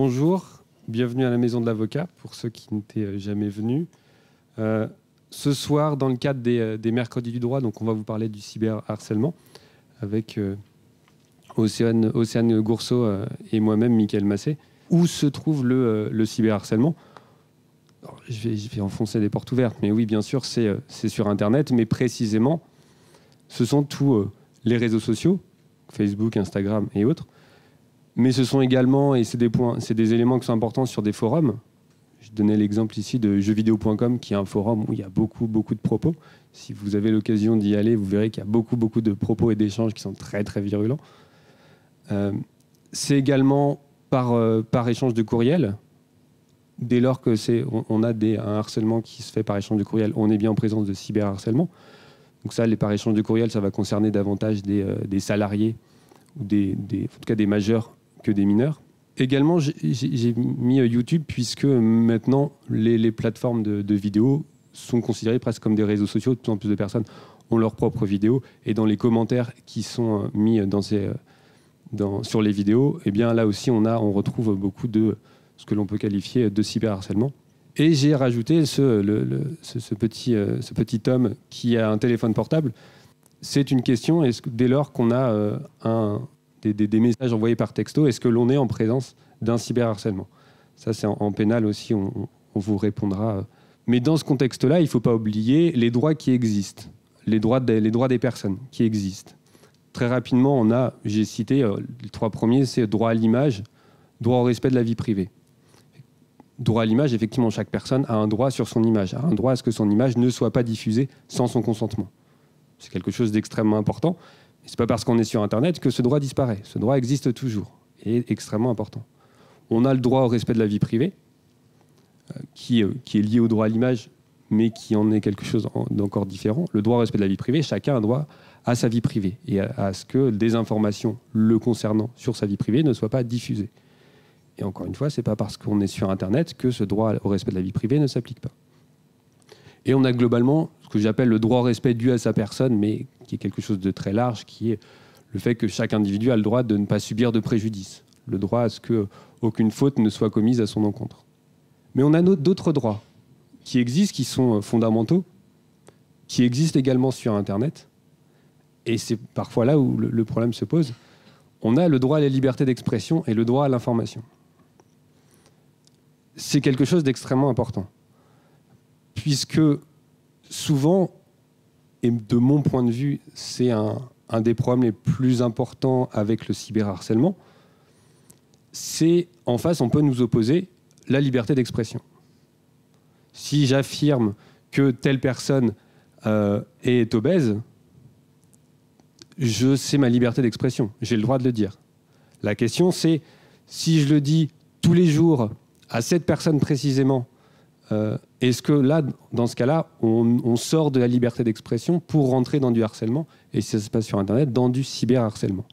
Bonjour, bienvenue à la Maison de l'Avocat, pour ceux qui n'étaient jamais venus. Ce soir, dans le cadre des Mercredis du droit, donc on va vous parler du cyberharcèlement avec Océane Gourceau et moi-même, Mickaël Massé. Où se trouve le cyberharcèlement ? Alors, je vais enfoncer des portes ouvertes, mais oui, bien sûr, c'est sur Internet, mais précisément, ce sont tous les réseaux sociaux, Facebook, Instagram et autres. Mais ce sont également, et c'est des éléments qui sont importants sur des forums. Je donnais l'exemple ici de jeuxvideo.com, qui est un forum où il y a beaucoup de propos. Si vous avez l'occasion d'y aller, vous verrez qu'il y a beaucoup de propos et d'échanges qui sont très virulents. C'est également par échange de courriel. Dès lors que on a un harcèlement qui se fait par échange de courriel, on est bien en présence de cyberharcèlement. Donc ça, par échange de courriel, ça va concerner davantage des salariés ou en tout cas des majeurs que des mineurs. Également, j'ai mis YouTube, puisque maintenant, les plateformes de vidéos sont considérées presque comme des réseaux sociaux. De plus en plus de personnes ont leurs propres vidéos. Et dans les commentaires qui sont mis sur les vidéos, eh bien, là aussi, on retrouve beaucoup de ce que l'on peut qualifier de cyberharcèlement. Et j'ai rajouté ce petit homme qui a un téléphone portable. C'est une question, dès lors qu'on a des messages envoyés par texto, est-ce que l'on est en présence d'un cyberharcèlement ? Ça, c'est en pénal aussi, on vous répondra. Mais dans ce contexte-là, il ne faut pas oublier les droits qui existent, les droits des personnes qui existent. Très rapidement, j'ai cité les trois premiers, c'est droit à l'image, droit au respect de la vie privée. Droit à l'image, effectivement, chaque personne a un droit sur son image, a un droit à ce que son image ne soit pas diffusée sans son consentement. C'est quelque chose d'extrêmement important. Ce n'est pas parce qu'on est sur Internet que ce droit disparaît. Ce droit existe toujours et est extrêmement important. On a le droit au respect de la vie privée, qui est lié au droit à l'image, mais qui en est quelque chose d'encore différent. Le droit au respect de la vie privée, chacun a droit à sa vie privée et à ce que des informations le concernant sur sa vie privée ne soient pas diffusées. Et encore une fois, ce n'est pas parce qu'on est sur Internet que ce droit au respect de la vie privée ne s'applique pas. Et on a globalement ce que j'appelle le droit au respect dû à sa personne, mais qui est quelque chose de très large, qui est le fait que chaque individu a le droit de ne pas subir de préjudice, le droit à ce qu'aucune faute ne soit commise à son encontre. Mais on a d'autres droits qui existent, qui sont fondamentaux, qui existent également sur Internet, et c'est parfois là où le problème se pose. On a le droit à la liberté d'expression et le droit à l'information. C'est quelque chose d'extrêmement important, puisque souvent, et de mon point de vue, c'est un des problèmes les plus importants avec le cyberharcèlement, c'est en face, on peut nous opposer la liberté d'expression. Si j'affirme que telle personne est obèse, c'est ma liberté d'expression, j'ai le droit de le dire. La question, c'est si je le dis tous les jours à cette personne précisément, est-ce que là, dans ce cas-là, on sort de la liberté d'expression pour rentrer dans du harcèlement, et si ça se passe sur Internet, dans du cyberharcèlement.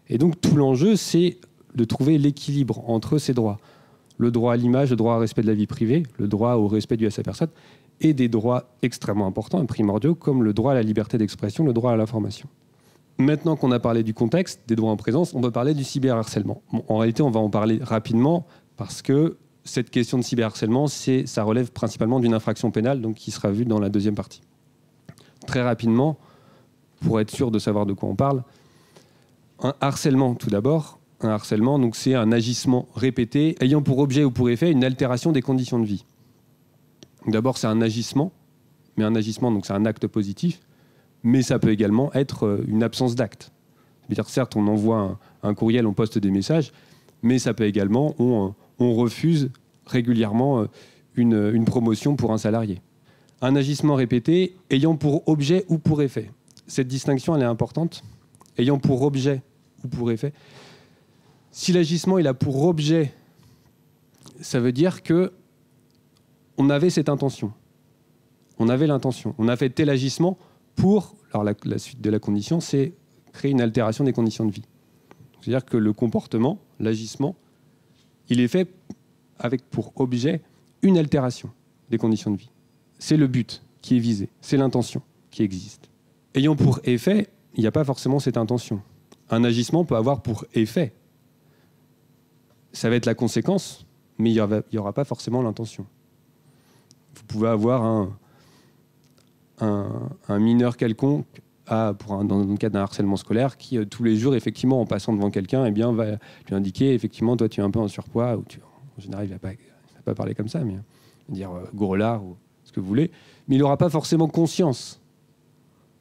Et donc tout l'enjeu, c'est de trouver l'équilibre entre ces droits. Le droit à l'image, le droit au respect de la vie privée, le droit au respect dû à sa personne, et des droits extrêmement importants et primordiaux, comme le droit à la liberté d'expression, le droit à l'information. Maintenant qu'on a parlé du contexte, des droits en présence, on va parler du cyberharcèlement. Bon, en réalité, on va en parler rapidement, parce que cette question de cyberharcèlement, ça relève principalement d'une infraction pénale, donc qui sera vue dans la deuxième partie. Très rapidement, pour être sûr de savoir de quoi on parle, un harcèlement, tout d'abord. Un harcèlement, donc c'est un agissement répété ayant pour objet ou pour effet une altération des conditions de vie. D'abord, c'est un agissement, mais un agissement, donc c'est un acte positif, mais ça peut également être une absence d'acte. C'est-à-dire, certes, on envoie un courriel, on poste des messages, mais ça peut également, on refuse régulièrement une promotion pour un salarié. Un agissement répété ayant pour objet ou pour effet. Cette distinction, elle est importante. Ayant pour objet ou pour effet. Si l'agissement il a pour objet, ça veut dire que on avait cette intention. On avait l'intention. On a fait tel agissement pour... Alors la suite de la condition, c'est créer une altération des conditions de vie. C'est-à-dire que le comportement, l'agissement, il est fait avec pour objet une altération des conditions de vie. C'est le but qui est visé, c'est l'intention qui existe. Ayant pour effet, il n'y a pas forcément cette intention. Un agissement peut avoir pour effet ça va être la conséquence, mais il n'y aura pas forcément l'intention. Vous pouvez avoir un mineur quelconque, dans le cadre d'un harcèlement scolaire, qui tous les jours, effectivement, en passant devant quelqu'un, eh bien, va lui indiquer, effectivement, toi tu es un peu en surpoids, en général il ne va pas parler comme ça, mais dire gros lard ou ce que vous voulez, mais il n'aura pas forcément conscience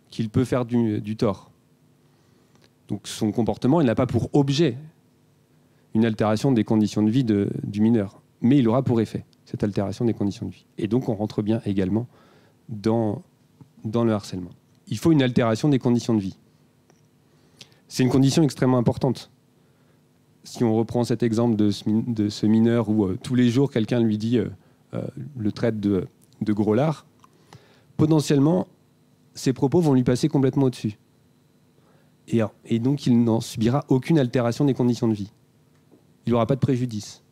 qu'il peut faire du tort. Donc son comportement, il n'a pas pour objet une altération des conditions de vie du mineur, mais il aura pour effet cette altération des conditions de vie. Et donc on rentre bien également dans le harcèlement. Il faut une altération des conditions de vie. C'est une condition extrêmement importante. Si on reprend cet exemple de ce mineur où tous les jours quelqu'un lui dit, le traite de gros lard, potentiellement ses propos vont lui passer complètement au-dessus. Et donc il n'en subira aucune altération des conditions de vie. Il n'aura pas de préjudice.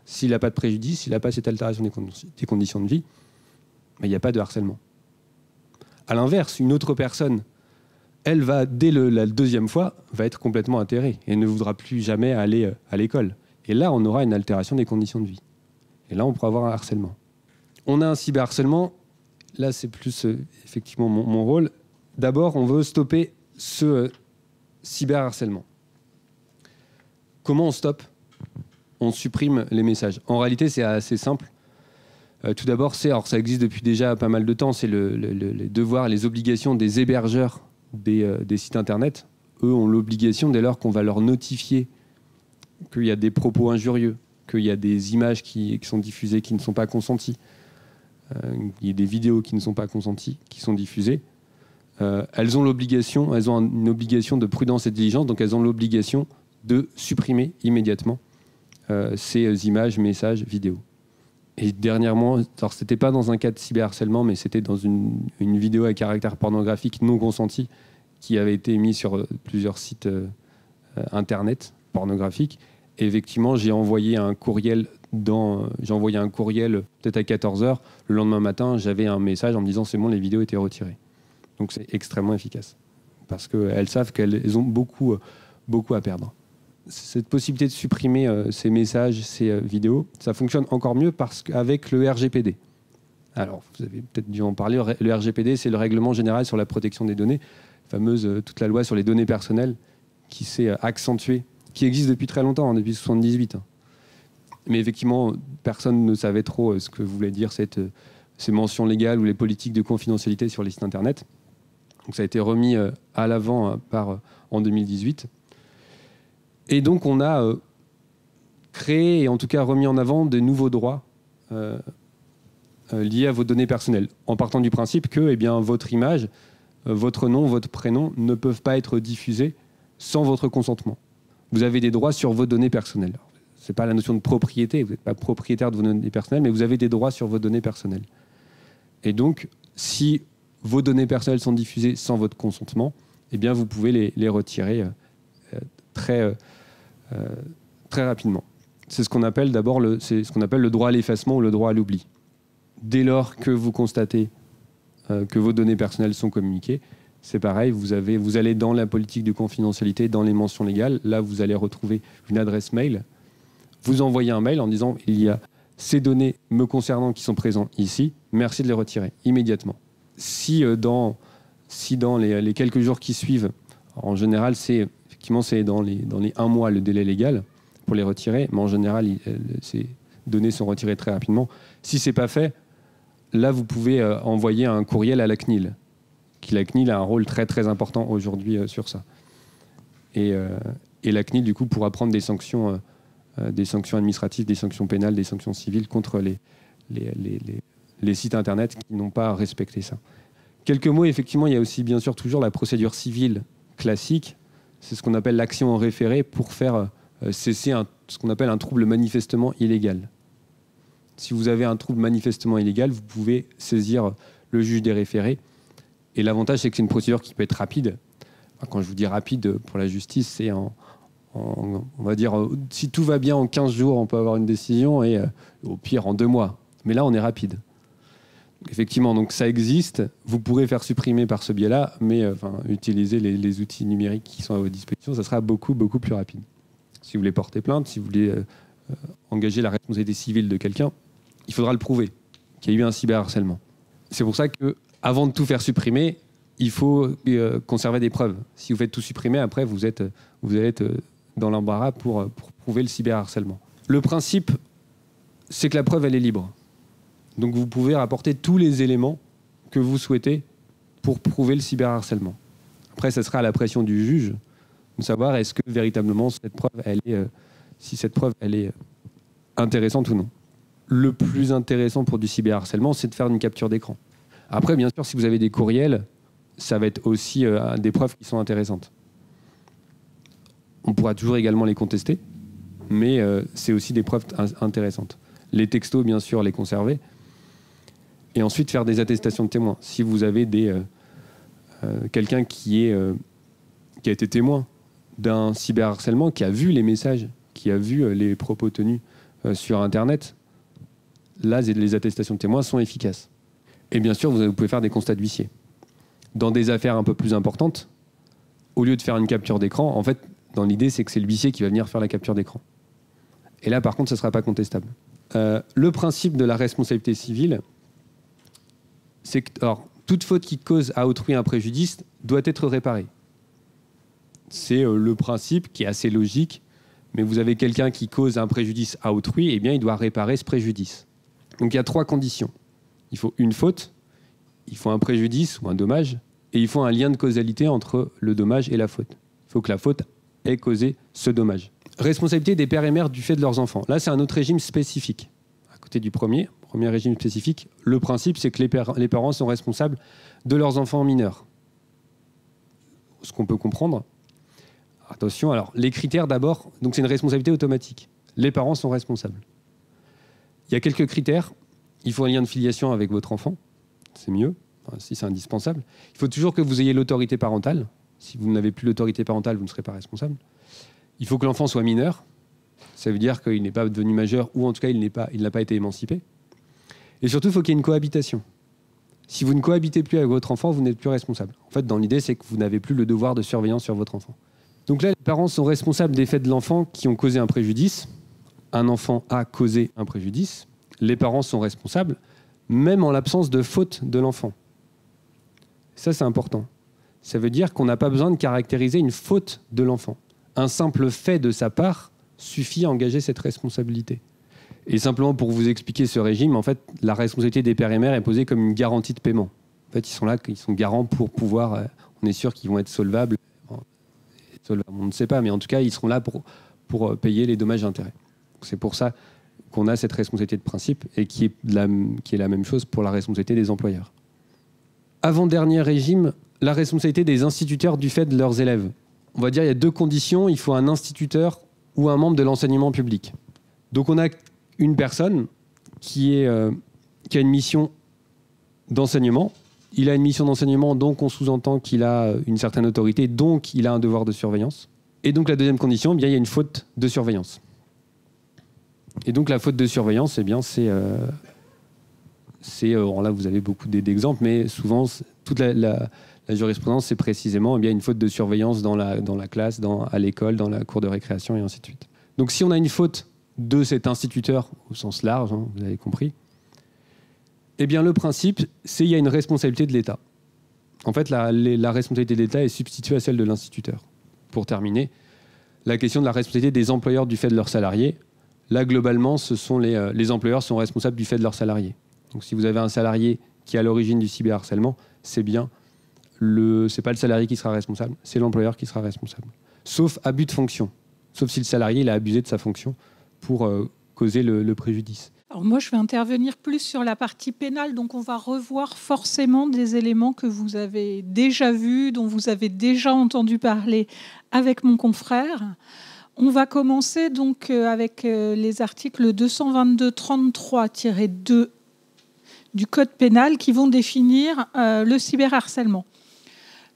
S'il n'a pas de préjudice, s'il n'a pas cette altération des conditions de vie, il n'y a pas de harcèlement. À l'inverse, une autre personne, elle va, dès la deuxième fois, va être complètement atterrée et ne voudra plus jamais aller à l'école. Et là, on aura une altération des conditions de vie. Et là, on pourra avoir un harcèlement. On a un cyberharcèlement. Là, c'est plus effectivement mon rôle. D'abord, on veut stopper ce cyberharcèlement. Comment on stoppe ? On supprime les messages. En réalité, c'est assez simple. Tout d'abord, ça existe depuis déjà pas mal de temps, c'est les devoirs, les obligations des hébergeurs des sites internet. Eux ont l'obligation, dès lors qu'on va leur notifier qu'il y a des propos injurieux, qu'il y a des images qui sont diffusées, qui ne sont pas consenties, il y a des vidéos qui ne sont pas consenties, qui sont diffusées. Elles ont une obligation de prudence et de diligence, donc elles ont l'obligation de supprimer immédiatement ces images, messages, vidéos. Et dernièrement, alors c'était pas dans un cas de cyberharcèlement, mais c'était dans une vidéo à caractère pornographique non consenti qui avait été mise sur plusieurs sites internet pornographiques. Et effectivement, j'ai envoyé un courriel peut-être à 14h. Le lendemain matin, j'avais un message en me disant c'est bon, les vidéos étaient retirées. Donc c'est extrêmement efficace parce qu'elles savent qu'elles ont beaucoup à perdre. Cette possibilité de supprimer ces messages, ces vidéos, ça fonctionne encore mieux avec le RGPD. Alors, vous avez peut-être dû en parler. Le RGPD, c'est le Règlement général sur la protection des données, toute la loi sur les données personnelles qui s'est accentuée, qui existe depuis très longtemps, depuis 1978. Mais effectivement, personne ne savait trop ce que voulait dire ces mentions légales ou les politiques de confidentialité sur les sites Internet. Donc ça a été remis à l'avant en 2018. Et donc, on a créé et en tout cas remis en avant de nouveaux droits liés à vos données personnelles, en partant du principe que votre image, votre nom, votre prénom ne peuvent pas être diffusés sans votre consentement. Vous avez des droits sur vos données personnelles. Ce n'est pas la notion de propriété, vous n'êtes pas propriétaire de vos données personnelles, mais vous avez des droits sur vos données personnelles. Et donc, si vos données personnelles sont diffusées sans votre consentement, vous pouvez les retirer très rapidement. C'est ce qu'on appelle le droit à l'effacement ou le droit à l'oubli. Dès lors que vous constatez que vos données personnelles sont communiquées, c'est pareil, vous allez dans la politique de confidentialité, dans les mentions légales, là vous allez retrouver une adresse mail, vous envoyez un mail en disant il y a ces données me concernant qui sont présentes ici, merci de les retirer immédiatement. Si dans les quelques jours qui suivent, en général c'est dans les 1 mois le délai légal pour les retirer, mais en général, ces données sont retirées très rapidement. Si ce n'est pas fait, là, vous pouvez envoyer un courriel à la CNIL. La CNIL a un rôle très, très important aujourd'hui sur ça. Et la CNIL, du coup, pourra prendre des sanctions administratives, des sanctions pénales, des sanctions civiles contre les sites Internet qui n'ont pas respecté ça. Quelques mots, effectivement, il y a aussi, bien sûr, toujours la procédure civile classique. C'est ce qu'on appelle l'action en référé pour faire cesser ce qu'on appelle un trouble manifestement illégal. Si vous avez un trouble manifestement illégal, vous pouvez saisir le juge des référés. Et l'avantage, c'est que c'est une procédure qui peut être rapide. Enfin, quand je vous dis rapide pour la justice, c'est on va dire, si tout va bien, en 15 jours, on peut avoir une décision et au pire, en 2 mois. Mais là, on est rapide. Effectivement, donc ça existe. Vous pourrez faire supprimer par ce biais-là, mais utiliser les outils numériques qui sont à votre disposition, ça sera beaucoup, beaucoup plus rapide. Si vous voulez porter plainte, si vous voulez engager la responsabilité civile de quelqu'un, il faudra le prouver qu'il y a eu un cyberharcèlement. C'est pour ça qu'avant de tout faire supprimer, il faut conserver des preuves. Si vous faites tout supprimer, après, vous allez être dans l'embarras pour prouver le cyberharcèlement. Le principe, c'est que la preuve, elle est libre. Donc vous pouvez rapporter tous les éléments que vous souhaitez pour prouver le cyberharcèlement. Après, ça sera à la pression du juge de savoir est-ce que véritablement cette preuve, si cette preuve, elle est intéressante ou non. Le plus intéressant pour du cyberharcèlement, c'est de faire une capture d'écran. Après, bien sûr, si vous avez des courriels, ça va être aussi des preuves qui sont intéressantes. On pourra toujours également les contester, mais c'est aussi des preuves intéressantes. Les textos, bien sûr, les conserver. Et ensuite, faire des attestations de témoins. Si vous avez quelqu'un qui a été témoin d'un cyberharcèlement, qui a vu les messages, qui a vu les propos tenus sur Internet, là, les attestations de témoins sont efficaces. Et bien sûr, vous pouvez faire des constats d'huissier. Dans des affaires un peu plus importantes, au lieu de faire une capture d'écran, en fait, dans l'idée, c'est que c'est l'huissier qui va venir faire la capture d'écran. Et là, par contre, ce ne sera pas contestable. Le principe de la responsabilité civile, c'est que toute faute qui cause à autrui un préjudice doit être réparée. C'est le principe qui est assez logique, mais vous avez quelqu'un qui cause un préjudice à autrui, eh bien, il doit réparer ce préjudice. Donc il y a 3 conditions. Il faut une faute, il faut un préjudice ou un dommage, et il faut un lien de causalité entre le dommage et la faute. Il faut que la faute ait causé ce dommage. Responsabilité des pères et mères du fait de leurs enfants. Là, c'est un autre régime spécifique. À côté du premier régime spécifique, le principe, c'est que les parents sont responsables de leurs enfants mineurs. Ce qu'on peut comprendre. Attention, alors, les critères d'abord, donc c'est une responsabilité automatique. Les parents sont responsables. Il y a quelques critères. Il faut un lien de filiation avec votre enfant. C'est mieux, si c'est indispensable. Il faut toujours que vous ayez l'autorité parentale. Si vous n'avez plus l'autorité parentale, vous ne serez pas responsable. Il faut que l'enfant soit mineur. Ça veut dire qu'il n'est pas devenu majeur ou en tout cas, il n'a pas été émancipé. Et surtout, il faut qu'il y ait une cohabitation. Si vous ne cohabitez plus avec votre enfant, vous n'êtes plus responsable. En fait, dans l'idée, c'est que vous n'avez plus le devoir de surveillance sur votre enfant. Donc là, les parents sont responsables des faits de l'enfant qui ont causé un préjudice. Un enfant a causé un préjudice. Les parents sont responsables, même en l'absence de faute de l'enfant. Ça, c'est important. Ça veut dire qu'on n'a pas besoin de caractériser une faute de l'enfant. Un simple fait de sa part suffit à engager cette responsabilité. Et simplement pour vous expliquer ce régime, en fait, la responsabilité des pères et mères est posée comme une garantie de paiement. En fait, ils sont là, ils sont garants pour pouvoir... on est sûr qu'ils vont être solvables. On ne sait pas, mais en tout cas, ils seront là pour payer les dommages et intérêts. C'est pour ça qu'on a cette responsabilité de principe et qui est la même chose pour la responsabilité des employeurs. Avant-dernier régime, la responsabilité des instituteurs du fait de leurs élèves. On va dire qu'il y a 2 conditions. Il faut un instituteur ou un membre de l'enseignement public. Donc on a une personne qui a une mission d'enseignement. Il a une mission d'enseignement, donc on sous-entend qu'il a une certaine autorité, donc il a un devoir de surveillance. Et donc la deuxième condition, eh bien, il y a une faute de surveillance. Et donc la faute de surveillance, eh bien, là vous avez beaucoup d'exemples, mais souvent toute la jurisprudence, c'est précisément eh bien, une faute de surveillance dans la classe, à l'école, dans la cour de récréation et ainsi de suite. Donc si on a une faute de cet instituteur au sens large, hein, vous avez compris, eh bien le principe, c'est qu'il y a une responsabilité de l'État. En fait, la responsabilité de l'État est substituée à celle de l'instituteur. Pour terminer, la question de la responsabilité des employeurs du fait de leurs salariés. Là, globalement, les employeurs sont responsables du fait de leurs salariés. Donc si vous avez un salarié qui est à l'origine du cyberharcèlement, c'est pas le salarié qui sera responsable, c'est l'employeur qui sera responsable. Sauf abus de fonction. Sauf si le salarié il a abusé de sa fonction pour causer le préjudice. Alors moi, je vais intervenir plus sur la partie pénale. Donc, on va revoir forcément des éléments que vous avez déjà vus, dont vous avez déjà entendu parler avec mon confrère. On va commencer donc avec les articles 222-33-2 du Code pénal qui vont définir le cyberharcèlement.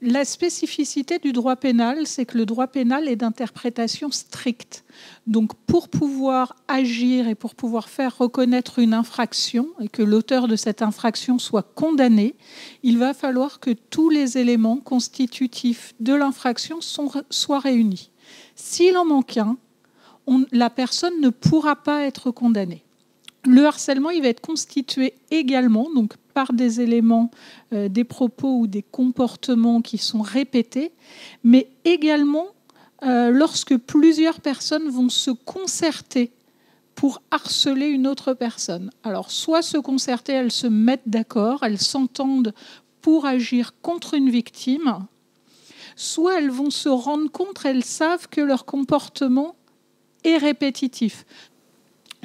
La spécificité du droit pénal, c'est que le droit pénal est d'interprétation stricte. Donc, pour pouvoir agir et pour pouvoir faire reconnaître une infraction et que l'auteur de cette infraction soit condamné, il va falloir que tous les éléments constitutifs de l'infraction soient réunis. S'il en manque un, la personne ne pourra pas être condamnée. Le harcèlement, il va être constitué également donc, par des éléments, des propos ou des comportements qui sont répétés, mais également lorsque plusieurs personnes vont se concerter pour harceler une autre personne. Alors, soit se concerter, elles se mettent d'accord, elles s'entendent pour agir contre une victime, soit elles vont se rendre compte, elles savent que leur comportement est répétitif.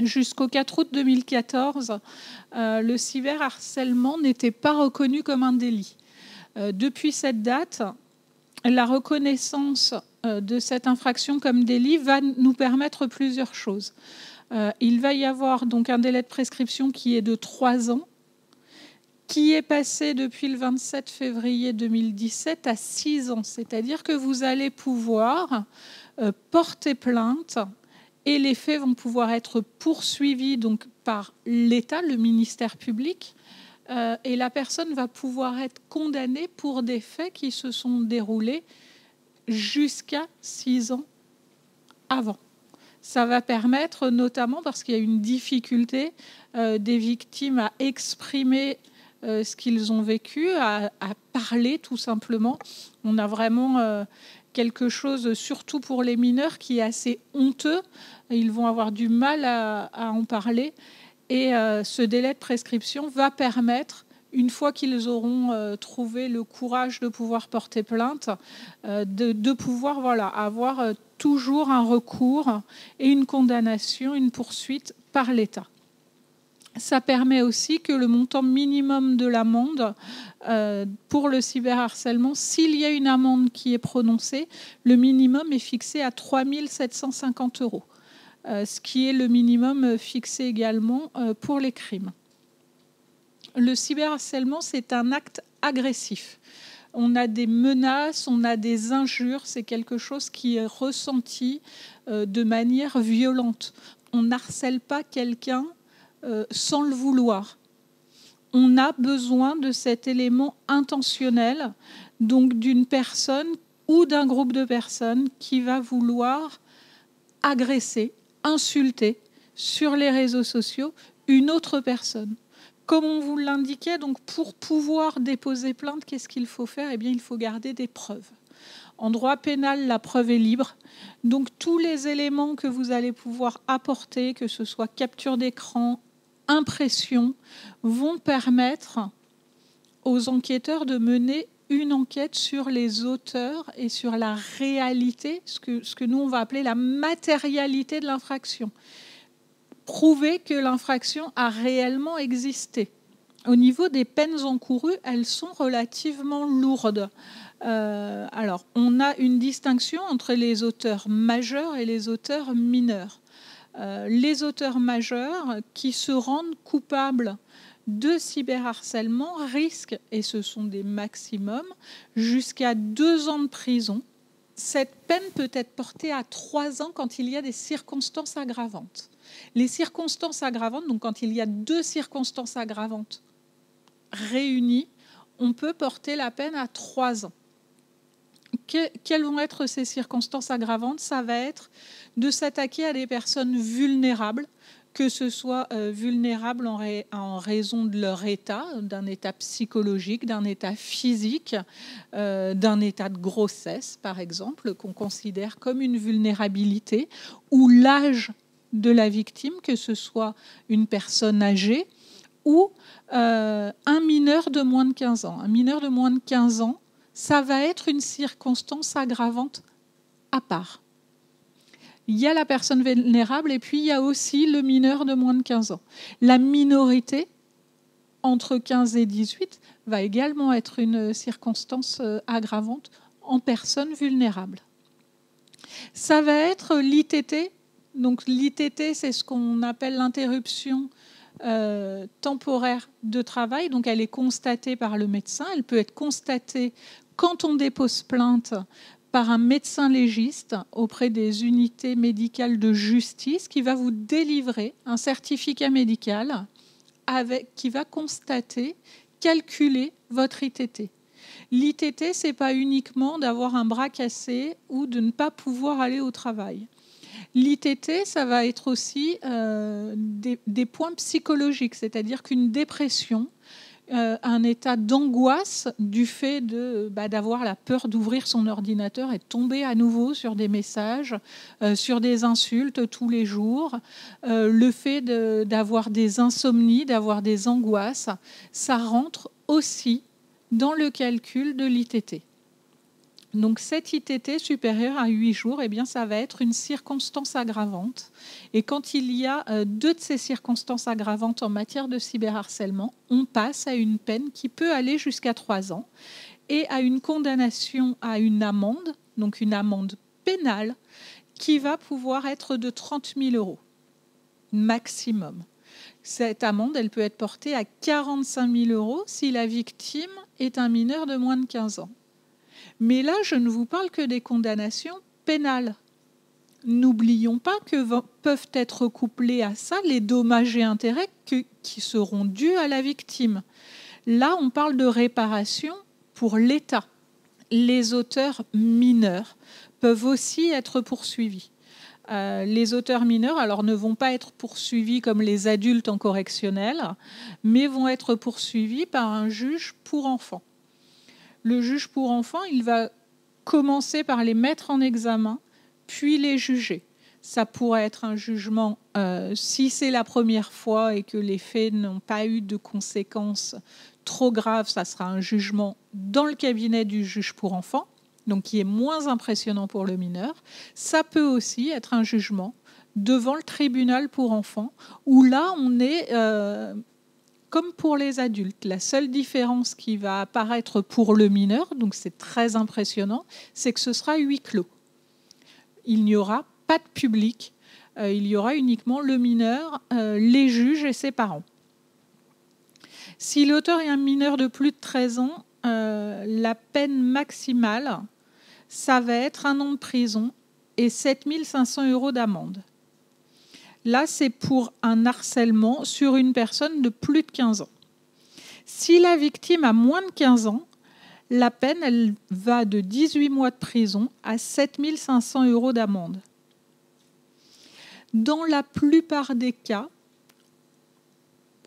Jusqu'au 4 août 2014, le cyberharcèlement n'était pas reconnu comme un délit. Depuis cette date, la reconnaissance de cette infraction comme délit va nous permettre plusieurs choses. Il va y avoir donc un délai de prescription qui est de 3 ans, qui est passé depuis le 27 février 2017 à 6 ans. C'est-à-dire que vous allez pouvoir porter plainte et les faits vont pouvoir être poursuivis donc, par l'État, le ministère public, et la personne va pouvoir être condamnée pour des faits qui se sont déroulés jusqu'à 6 ans avant. Ça va permettre, notamment parce qu'il y a une difficulté des victimes à exprimer ce qu'ils ont vécu, à parler tout simplement. On a vraiment quelque chose, surtout pour les mineurs, qui est assez honteux. Ils vont avoir du mal à en parler. Et ce délai de prescription va permettre, une fois qu'ils auront trouvé le courage de pouvoir porter plainte, de pouvoir avoir toujours un recours et une condamnation, une poursuite par l'État. Ça permet aussi que le montant minimum de l'amende pour le cyberharcèlement, s'il y a une amende qui est prononcée, le minimum est fixé à 3 750 €, ce qui est le minimum fixé également pour les crimes. Le cyberharcèlement, c'est un acte agressif. On a des menaces, on a des injures, c'est quelque chose qui est ressenti de manière violente. On n'harcèle pas quelqu'un sans le vouloir. On a besoin de cet élément intentionnel, donc d'une personne ou d'un groupe de personnes qui va vouloir agresser, insulter sur les réseaux sociaux une autre personne. Comme on vous l'indiquait, donc pour pouvoir déposer plainte, qu'est-ce qu'il faut faire ? Eh bien, il faut garder des preuves. En droit pénal, la preuve est libre. Donc, tous les éléments que vous allez pouvoir apporter, que ce soit capture d'écran, impression, vont permettre aux enquêteurs de mener une enquête sur les auteurs et sur la réalité, ce que nous, on va appeler la matérialité de l'infraction. Prouver que l'infraction a réellement existé. Au niveau des peines encourues, elles sont relativement lourdes. Alors, on a une distinction entre les auteurs majeurs et les auteurs mineurs. Les auteurs majeurs qui se rendent coupables de cyberharcèlement risquent, et ce sont des maximums, jusqu'à 2 ans de prison. Cette peine peut être portée à 3 ans quand il y a des circonstances aggravantes. Les circonstances aggravantes, donc quand il y a 2 circonstances aggravantes réunies, on peut porter la peine à 3 ans. Quelles vont être ces circonstances aggravantes ? Ça va être de s'attaquer à des personnes vulnérables, que ce soit vulnérables en raison de leur état, d'un état psychologique, d'un état physique, d'un état de grossesse, par exemple, qu'on considère comme une vulnérabilité, ou l'âge de la victime, que ce soit une personne âgée ou un mineur de moins de 15 ans. Un mineur de moins de 15 ans, ça va être une circonstance aggravante à part. Il y a la personne vulnérable et puis il y a aussi le mineur de moins de 15 ans. La minorité, entre 15 et 18, va également être une circonstance aggravante en personne vulnérable. Ça va être l'ITT. Donc l'ITT, c'est ce qu'on appelle l'interruption temporaire de travail. Donc elle est constatée par le médecin. Elle peut être constatée quand on dépose plainte par un médecin légiste auprès des unités médicales de justice qui va vous délivrer un certificat médical qui va constater, calculer votre ITT. L'ITT, ce n'est pas uniquement d'avoir un bras cassé ou de ne pas pouvoir aller au travail. L'ITT, ça va être aussi des points psychologiques, c'est-à-dire qu'une dépression, un état d'angoisse du fait d'avoir la peur d'ouvrir son ordinateur et de tomber à nouveau sur des messages, sur des insultes tous les jours, le fait d'avoir des insomnies, d'avoir des angoisses, ça rentre aussi dans le calcul de l'ITT. Donc cette ITT supérieure à 8 jours, eh bien, ça va être une circonstance aggravante. Et quand il y a 2 de ces circonstances aggravantes en matière de cyberharcèlement, on passe à une peine qui peut aller jusqu'à 3 ans et à une condamnation à une amende, donc une amende pénale, qui va pouvoir être de 30 000 € maximum. Cette amende, elle peut être portée à 45 000 € si la victime est un mineur de moins de 15 ans. Mais là, je ne vous parle que des condamnations pénales. N'oublions pas que peuvent être couplés à ça les dommages et intérêts qui seront dus à la victime. Là, on parle de réparation pour l'État. Les auteurs mineurs peuvent aussi être poursuivis. Les auteurs mineurs ne vont pas être poursuivis comme les adultes en correctionnel, mais vont être poursuivis par un juge pour enfants. Le juge pour enfants, il va commencer par les mettre en examen, puis les juger. Ça pourrait être un jugement, si c'est la première fois et que les faits n'ont pas eu de conséquences trop graves, ça sera un jugement dans le cabinet du juge pour enfants, donc qui est moins impressionnant pour le mineur. Ça peut aussi être un jugement devant le tribunal pour enfants, où là, on est... comme pour les adultes. La seule différence qui va apparaître pour le mineur, donc c'est très impressionnant, c'est que ce sera huis clos. Il n'y aura pas de public, il y aura uniquement le mineur, les juges et ses parents. Si l'auteur est un mineur de plus de 13 ans, la peine maximale, ça va être 1 an de prison et 7 500 € d'amende. Là, c'est pour un harcèlement sur une personne de plus de 15 ans. Si la victime a moins de 15 ans, la peine, elle va de 18 mois de prison à 7 500 € d'amende. Dans la plupart des cas,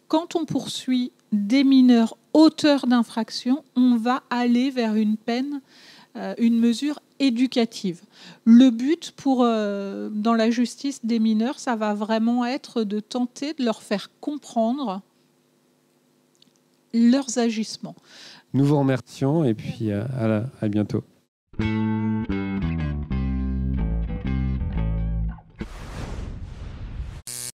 quand on poursuit des mineurs auteurs d'infractions, on va aller vers une peine, une mesure éducative. Le but dans la justice des mineurs, ça va vraiment être de tenter de leur faire comprendre leurs agissements. Nous vous remercions et puis à bientôt.